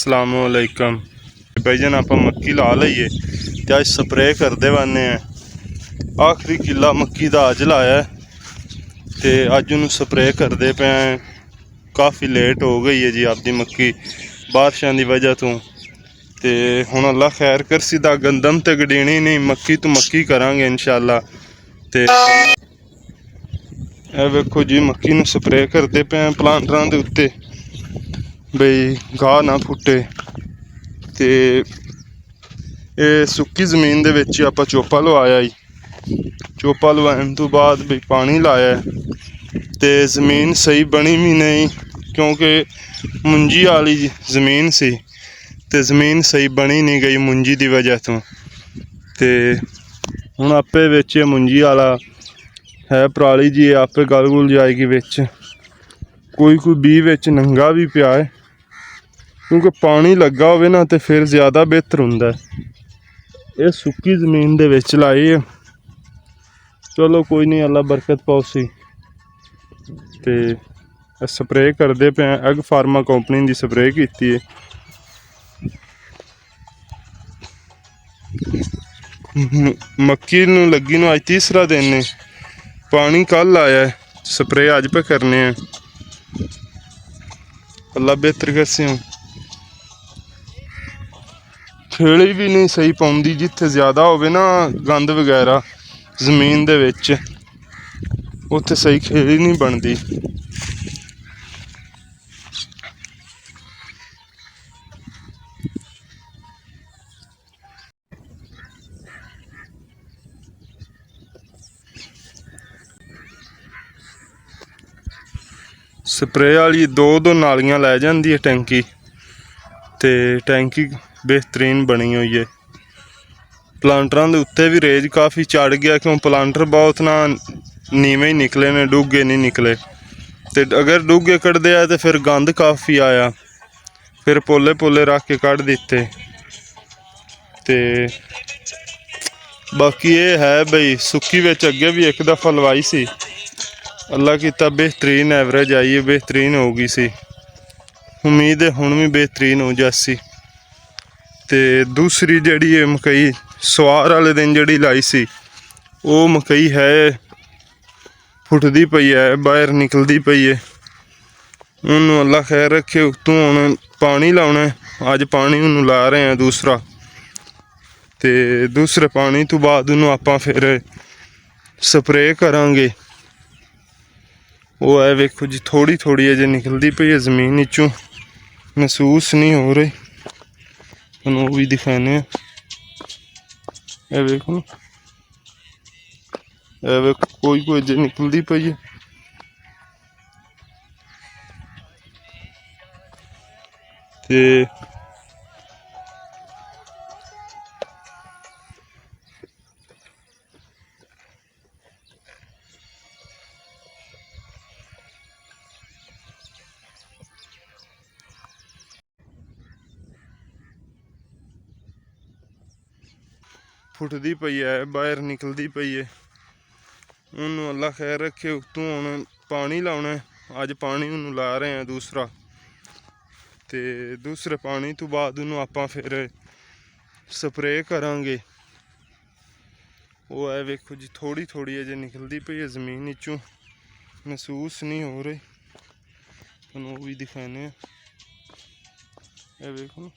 अस्सलामुअलैकुम भाईजान, आप मक्की ला लीए तो अज स्प्रे करते बने आखिरी किला मक्की का अज लाया तो अज उन्होंने स्प्रे करते पे। काफ़ी लेट हो गई है जी आपकी मक्की बारिशों की वजह तो हुण अल्लाह खैर कर सीधा गंदम तो गडीनी नहीं, मक्की तो मक्की करांगे इंशाअल्लाह। तो वेखो जी मक्की नूं स्प्रे करते पे प्लांटरां दे उत्ते बई घाह ना फुटे। तो ये सुक्की जमीन दे विच आपां चोपा लवाया जी। चोपा लवाने तो बाद बई पानी लाया तो जमीन सही बनी भी नहीं, क्योंकि मुंजी वाली जमीन सी ते ज़मीन सही बनी नहीं गई मुंजी की वजह तो। हुण आपे विच मुंजी वाला है पराली जी, आपे गल गुल जाएगी विच। कोई बी विच नंगा भी पिया है, क्योंकि पानी लगा होवे ना तो फिर ज़्यादा बेहतर हुंदा है। ये सुक्की जमीन दे विच लाई है, चलो कोई नहीं, अल्लाह बरकत पाउसी। तो स्प्रे करते पे एग फार्मा कंपनी की स्प्रे की है। मक्की नूं लगी नूं अज तीसरा दिन है, पानी कल आया, स्प्रे अज पे करने हैं। अल्लाह बेहतर करसे। खेड़ी भी नहीं सही पाउंदी, जिथे ज़्यादा होवे ना गंद वगैरह जमीन दे विच, उत्थे सही खेड़ी नहीं बनती। स्प्रे वाली दो नालियां लै जाती है टैंकी, तो टैंकी बेहतरीन बनी हुई है। प्लांटरां दे उत्ते भी रेज काफ़ी चढ़ गया, क्यों प्लांटर बहुत ना नीवें ही निकले ने, डूगे नहीं निकले। तो अगर डूगे कढ़दे आए तो फिर गंद काफ़ी आया, फिर पोले पोले रख के कढ़ दिते। तो बाकी ये है बई सुक्की विच अगे भी एक दफ़ा लवाई सी, अल्लाह कीता बेहतरीन एवरेज आई है, बेहतरीन हो गई सी। उम्मीद है हुण भी बेहतरीन हो जासी। तो दूसरी जिहड़ी है मकई सवार वाले दिन जिहड़ी लाई सी, वो मकई है फुटदी पई है, बाहर निकलती पई है। उन्होंने अल्लाह खैर रखे, उत्तों हुण पानी लाउणा, अज पानी उन्होंने ला रहे हैं दूसरा। तो दूसरे पानी तो बाद उन्होंने आपां फिर स्प्रे करांगे। वो है वेखो जी, थोड़ी थोड़ी अजे निकलती पई है जमीन विचों, महसूस नहीं हो रही। वो भी दिखाने वेखो ना, वेखो कोई अजे निकलती पई है। ते फुटदी पई है, बाहर निकलती पई है। उन्होंने अल्लाह खैर रखे, उत्तों हुण पानी लाउणा, अज पानी उन्होंने ला रहे हैं दूसरा। तो दूसरे पानी तो बाद उन्होंने आपां फिर स्प्रे करांगे। वो है वेखो जी, थोड़ी थोड़ी अजे निकलती पई है जमीन विचों, महसूस नहीं हो रही। वो भी दिखाने वेखो ना।